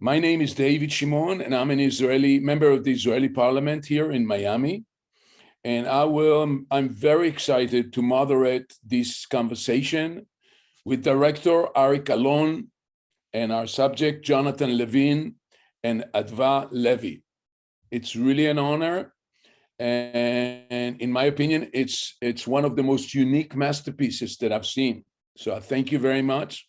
My name is David Shimon, and I'm an Israeli member of the Israeli parliament here in Miami. And I'm very excited to moderate this conversation with Director Arik Alon and our subject, Jonathan Levin and Adva Levi. It's really an honor. And in my opinion, it's one of the most unique masterpieces that I've seen. So I thank you very much.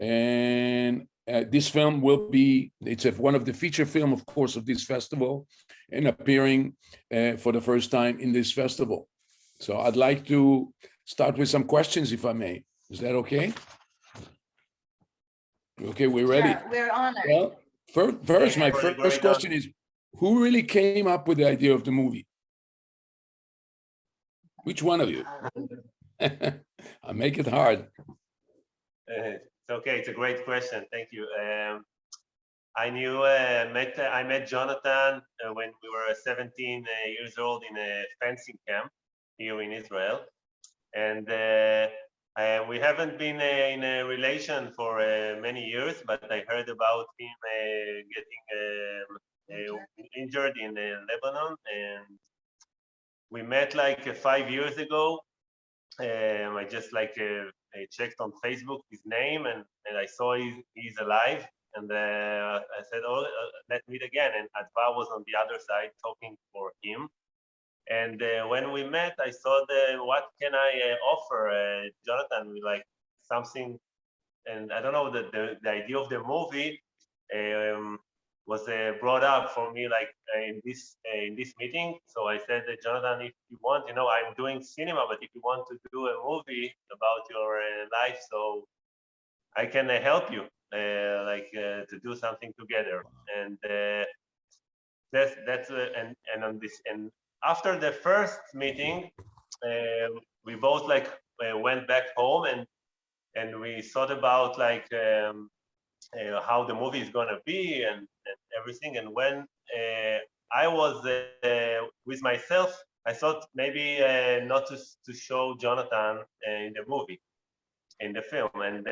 And this film will be, one of the feature film, of course, of this festival and appearing for the first time in this festival. So I'd like to start with some questions, if I may. Is that okay? Okay, we're ready. Sure, we're honored. Well, first, my first question is, who really came up with the idea of the movie? Which one of you? I'll make it hard. It's okay. It's a great question. Thank you. I met Jonathan when we were 17 years old in a fencing camp here in Israel, and we haven't been in a relation for many years. But I heard about him getting injured in Lebanon, and we met like 5 years ago. I just I checked on Facebook his name, and I saw he's alive, and I said, oh, let's meet again. And Adva was on the other side talking for him. And when we met, I thought, what can I offer Jonathan? We like something, and I don't know, the idea of the movie was brought up for me like in this meeting. So I said, Jonathan, if you want, I'm doing cinema, but if you want to do a movie about your life, so I can help you to do something together. And that's and on this, and after the first meeting, we both went back home and we thought about how the movie is going to be and everything. And when I was with myself, I thought maybe not to show Jonathan in the movie, in the film. And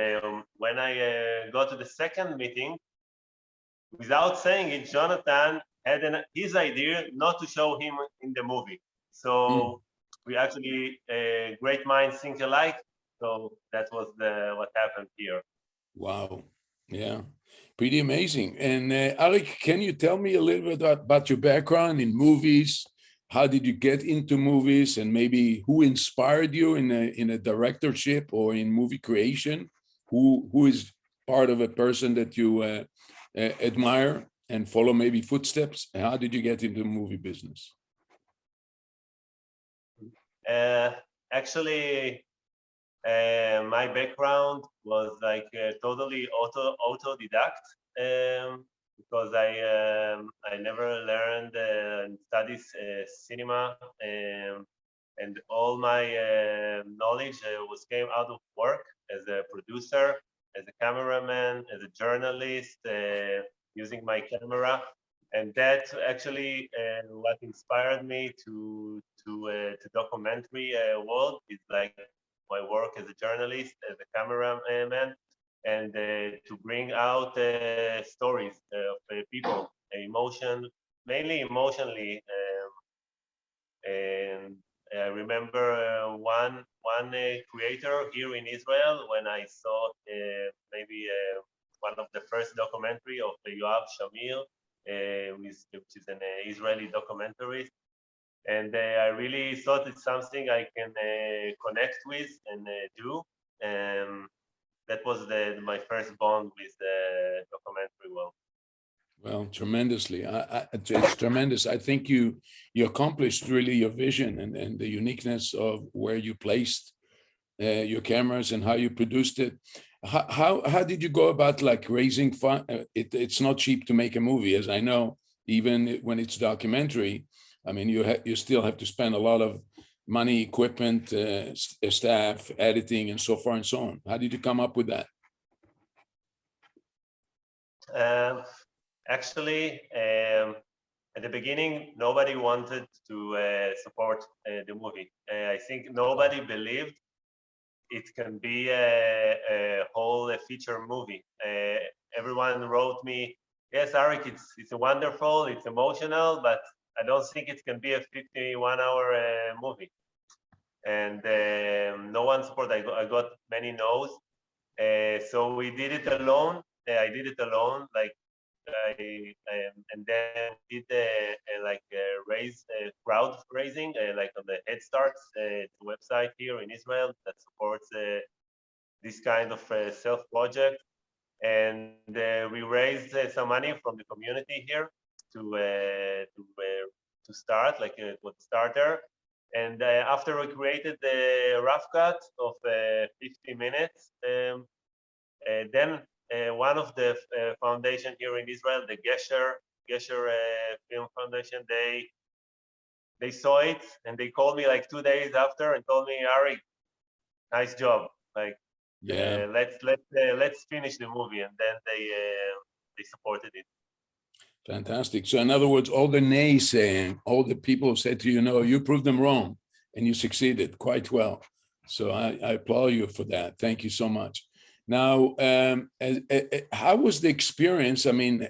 when I got to the second meeting, without saying it, Jonathan had his idea not to show him in the movie. So we actually, great minds think alike. So that was what happened here. Wow. Yeah, pretty amazing. And Arik, can you tell me a little bit about your background in movies? How did you get into movies, and maybe who inspired you in a directorship or in movie creation? Who is part of a person that you admire and follow maybe footsteps? How did you get into the movie business? Actually, my background was totally autodidact, because I never learned and studied cinema, and all my knowledge came out of work as a producer, as a cameraman, as a journalist, using my camera. And that actually what inspired me to documentary world is my work as a journalist, as a cameraman, and to bring out stories of people, mainly emotionally. And I remember one creator here in Israel when I saw maybe one of the first documentary of Yoav Shamir, which is an Israeli documentarist. And I really thought it's something I can connect with and do. That was my first bond with the documentary world. Well, tremendously. It's tremendous. I think you accomplished really your vision and the uniqueness of where you placed your cameras and how you produced it. How did you go about raising fund? It's not cheap to make a movie, as I know, even when it's documentary. I mean, you still have to spend a lot of money, equipment, staff, editing, and so far and so on. How did you come up with that? Actually, at the beginning, nobody wanted to support the movie. I think nobody believed it can be a whole feature movie. everyone wrote me, yes, Arik, it's wonderful, it's emotional, but I don't think it can be a 51-hour movie. And no one supported. I got many no's. So we did it alone. I did it alone, like and then did raise crowd raising, like on the Head Start website here in Israel that supports this kind of self project. And we raised some money from the community here to start, like it was a starter. And after we created the rough cut of 50 minutes, then one of the foundation here in Israel, the Gesher Film Foundation, they saw it and they called me like 2 days after and told me, Arik, nice job. Like, Yeah. let's finish the movie, and then they supported it. Fantastic. So in other words, all the naysaying, all the people who said to you, no, you proved them wrong and you succeeded quite well. So I applaud you for that. Thank you so much. Now, how was the experience? I mean,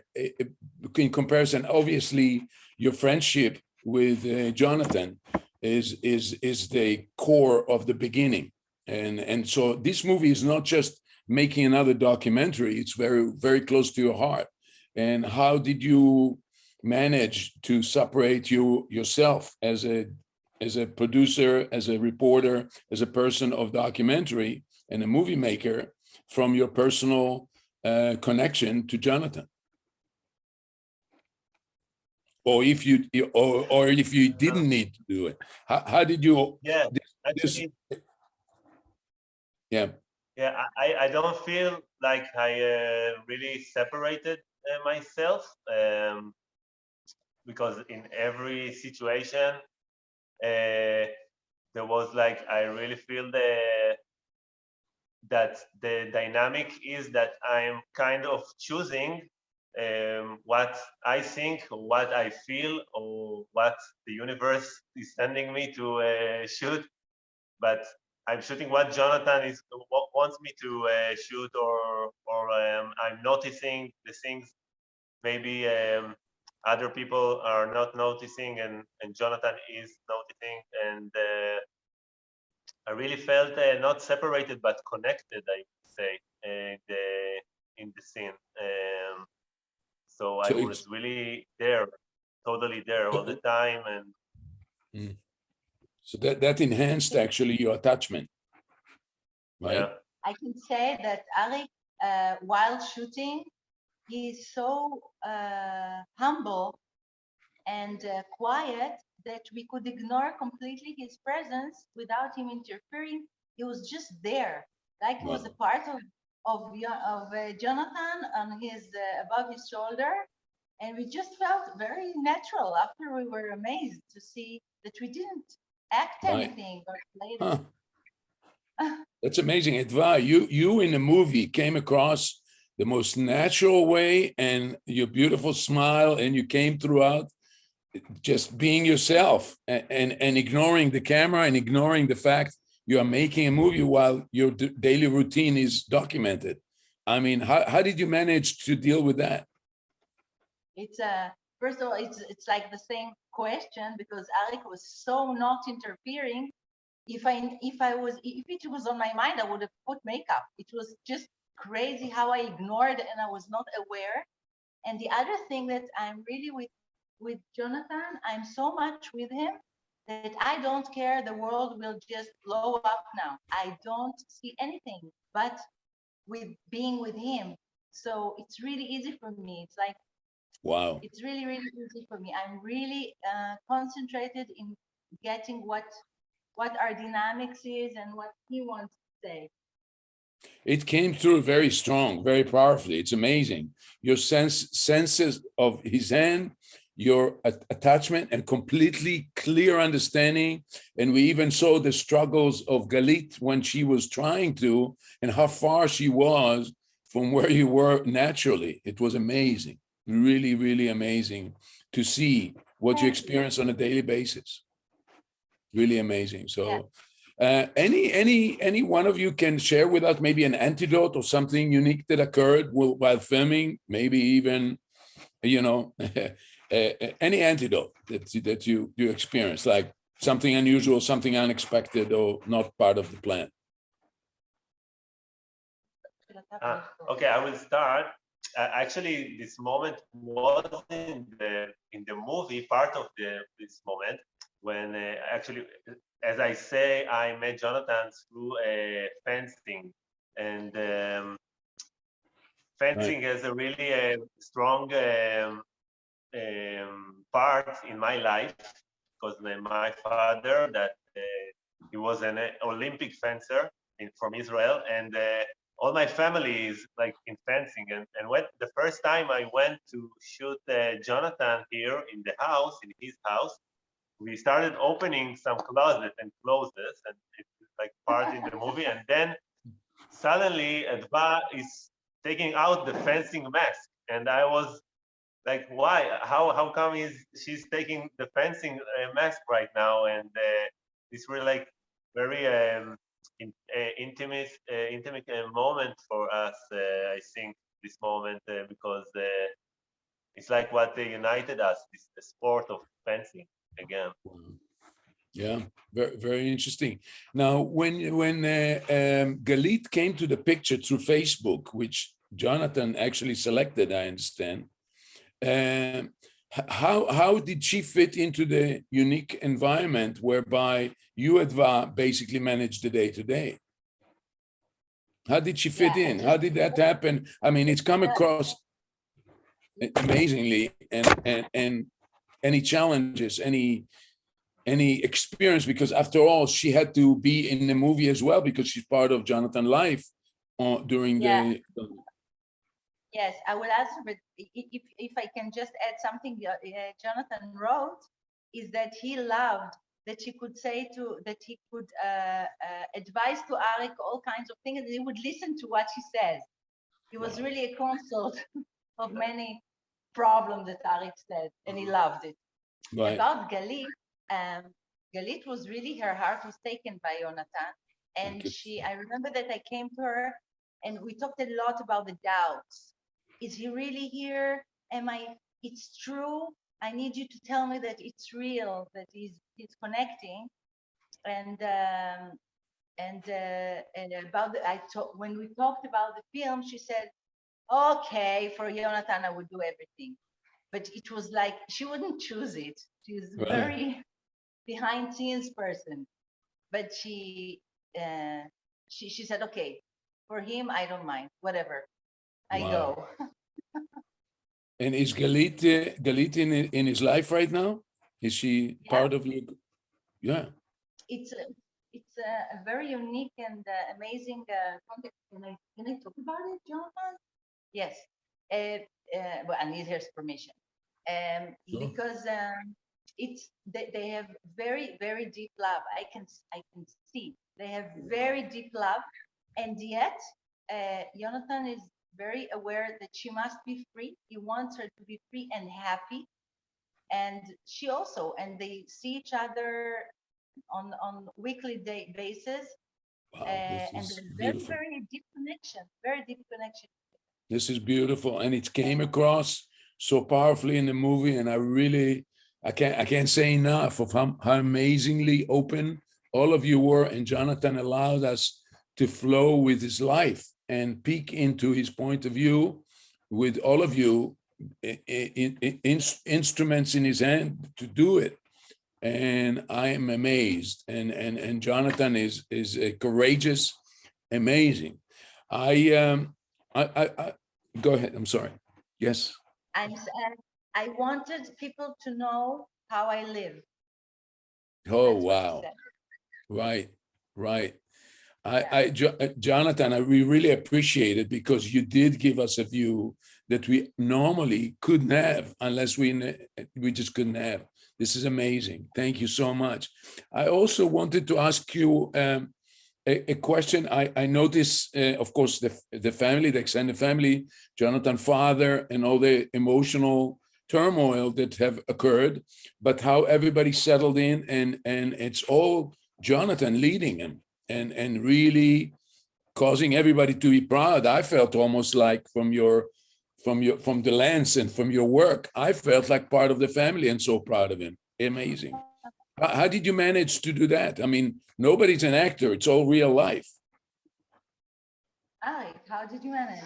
in comparison, obviously your friendship with Jonathan is the core of the beginning. And so this movie is not just making another documentary, it's very, very close to your heart. And how did you manage to separate yourself as a producer, as a reporter, as a person of documentary and a movie maker from your personal connection to Jonathan? Or if you didn't need to do it, how did you? Yeah, actually, yeah. Yeah, I don't feel like I really separated myself because in every situation there was like I really feel that the dynamic is that I'm kind of choosing what I think, what I feel, or what the universe is sending me to shoot. But I'm shooting what Jonathan wants me to shoot, or I'm noticing the things maybe other people are not noticing, and Jonathan is noticing, and I really felt not separated but connected, I would say, in the scene. So I was really there, totally there all the time, and so that enhanced actually your attachment, right? Yeah. I can say that Arik, while shooting, he's so humble and quiet that we could ignore completely his presence without him interfering. He was just there, like he was a part of Jonathan on his above his shoulder, and we just felt very natural. After we were amazed to see that we didn't act anything or play. Huh. That's amazing. Adva, you in the movie came across the most natural way, and your beautiful smile, and you came throughout just being yourself and ignoring the camera and ignoring the fact you are making a movie while your daily routine is documented. I mean, how did you manage to deal with that? It's first of all, it's like the same question, because Arik was so not interfering. If it was on my mind, I would have put makeup. It was just crazy how I ignored and I was not aware. And the other thing that I'm really with Jonathan, I'm so much with him that I don't care. The world will just blow up now. I don't see anything but with being with him. So it's really easy for me. It's like, wow, it's really, really easy for me. I'm really concentrated in getting what our dynamics is and what he wants to say. It came through very strong, very powerfully. It's amazing. Your senses of his hand, your attachment, and completely clear understanding. And we even saw the struggles of Galit when she was trying to, and how far she was from where you were naturally. It was amazing, really, really amazing to see what you experience on a daily basis. Really amazing. So, Any one of you can share with us maybe an antidote or something unique that occurred while filming, maybe even, any antidote that you experienced, like something unusual, something unexpected, or not part of the plan. Okay, I will start. Actually, this moment was in the movie, part of this moment, when actually, as I say, I met Jonathan through fencing, and fencing has a really strong part in my life, because my father, that he was an Olympic fencer from Israel, and all my family is like in fencing. And when the first time I went to shoot Jonathan here in the house, in his house, we started opening some closets and closets, and it's like part in the movie. And then suddenly Adva is taking out the fencing mask, and I was like, why? How come she's taking the fencing mask right now? And this really like very intimate moment for us. I think this moment because it's like what united us, is the sport of fencing again. Yeah, very, very interesting. Now, when Galit came to the picture through Facebook, which Jonathan actually selected, I understand. How did she fit into the unique environment whereby you, Adva, basically manage the day-to-day? How did she fit in? How did that happen? I mean, it's come across amazingly. And any challenges, any experience, because after all, she had to be in the movie as well, because she's part of Jonathan's life during the. Yes, I will answer, but if I can just add something Jonathan wrote, is that he loved that he could advise to Arik all kinds of things, and he would listen to what he says. He was really a consult of many problems that Arik said, and he loved it. Right. About Galit, Galit was really, her heart was taken by Jonathan, and I remember that I came to her, and we talked a lot about the doubts. Is he really here? It's true. I need you to tell me that it's real, that he's connecting. And about when we talked about the film, she said, okay, for Jonathan, I would do everything. But it was like, she wouldn't choose it. She's very behind scenes person. But she said, okay, for him, I don't mind, whatever. I go. And is Galit in his life right now? Is she part of you? Yeah. It's a very unique and amazing context. Can I talk about it, Jonathan? Yes. But I need his permission. Sure. Because they have very, very deep love. I can see they have very deep love, and yet Jonathan is very aware that she must be free. He wants her to be free and happy, and she also, and they see each other on weekly basis. Wow, and very, very deep connection, very deep connection. This is beautiful, and it came across so powerfully in the movie, and I can't say enough of how amazingly open all of you were, and Jonathan allowed us to flow with his life and peek into his point of view with all of you instruments in his hand to do it. And I am amazed. And Jonathan is courageous, amazing. I go ahead. I'm sorry. Yes. I wanted people to know how I live. Oh, wow. Right. Jonathan, we really appreciate it, because you did give us a view that we normally couldn't have unless we just couldn't have. This is amazing. Thank you so much. I also wanted to ask you a question. I noticed, of course, the family, the extended family, Jonathan's father, and all the emotional turmoil that have occurred, but how everybody settled in, and it's all Jonathan leading him and really causing everybody to be proud. I felt almost like from the lens and from your work, I felt like part of the family and so proud of him. Amazing. How did you manage to do that? I mean, nobody's an actor. It's all real life. Arik, how did you manage?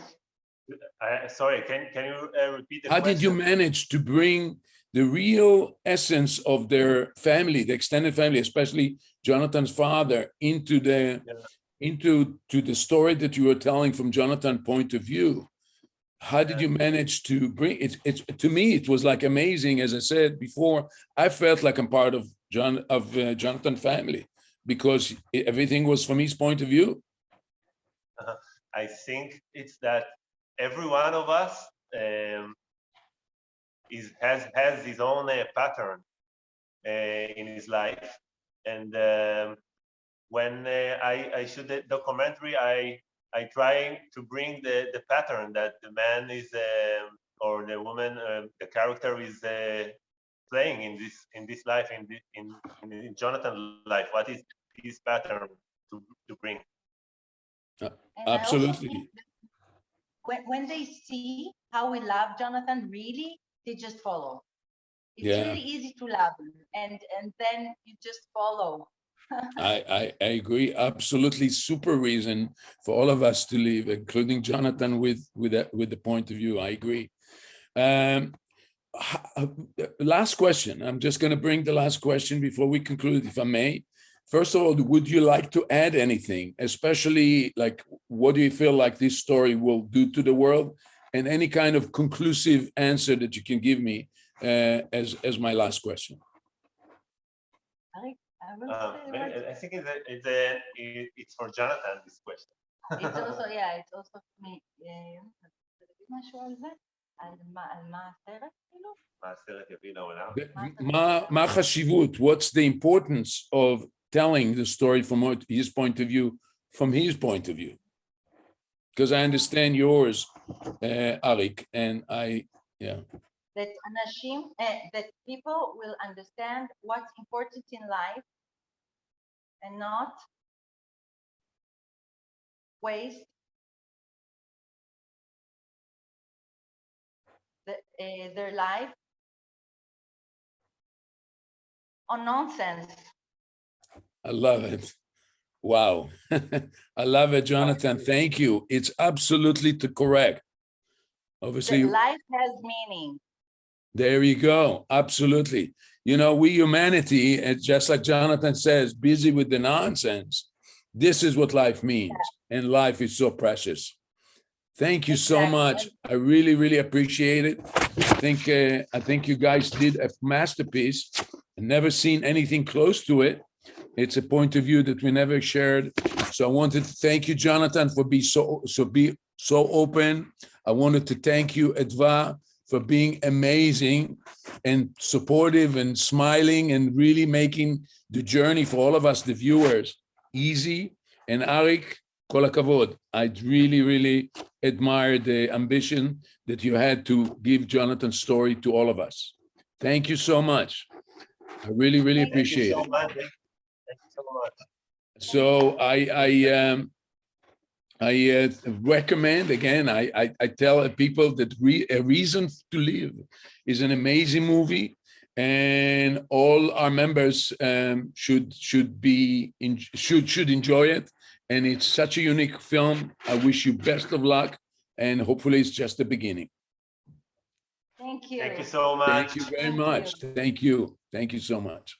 Sorry, can you repeat the How question? did you manage to bring the real essence of their family, the extended family, especially Jonathan's father, into the the story that you were telling from Jonathan's point of view? How did you manage to bring it? It's to me, it was like amazing. As I said before, I felt like I'm part of Jonathan's family because everything was from his point of view. I think it's that every one of us has his own pattern in his life, and when I shoot the documentary, I try to bring the pattern that the man is or the woman, the character is playing in this life, in Jonathan's life. What is his pattern to bring? Absolutely. When they see how we love Jonathan, really, they just follow. It's really easy to love him, and then you just follow. I agree. Absolutely, super reason for all of us to live, including Jonathan, with the point of view. I agree. Last question. I'm just going to bring the last question before we conclude, if I may. First of all, would you like to add anything, especially like what do you feel like this story will do to the world, and any kind of conclusive answer that you can give me as my last question? I think it's for Jonathan, this question. It's also, yeah, it's also for me. משהו על זה? על מה הסרט כאילו? מה הסרט יביא לעולם? מה החשיבות? What's the importance of telling the story from his point of view, Because I understand yours, Arik, and that אנשים, that people will understand what's important in life and not waste their life on nonsense. I love it. Wow. I love it, Jonathan. Thank you. It's absolutely correct. Obviously, life has meaning. There you go. Absolutely. You know, we humanity, just like Jonathan says, busy with the nonsense. This is what life means. And life is so precious. Thank you so much. I really, really appreciate it. I think you guys did a masterpiece. I've never seen anything close to it. It's a point of view that we never shared. So I wanted to thank you, Jonathan, for being so open. I wanted to thank you, Adva, for being amazing and supportive and smiling and really making the journey for all of us, the viewers, easy. And Arik, kol hakavod. I really, really admire the ambition that you had to give Jonathan's story to all of us. Thank you so much. I really, really appreciate it. Thank you so much. So I recommend, again, I tell people that A Reason to Live is an amazing movie, and all our members should enjoy it. And it's such a unique film. I wish you best of luck, and hopefully it's just the beginning. Thank you. Thank you so much. Thank you very much. Thank you. Thank you so much.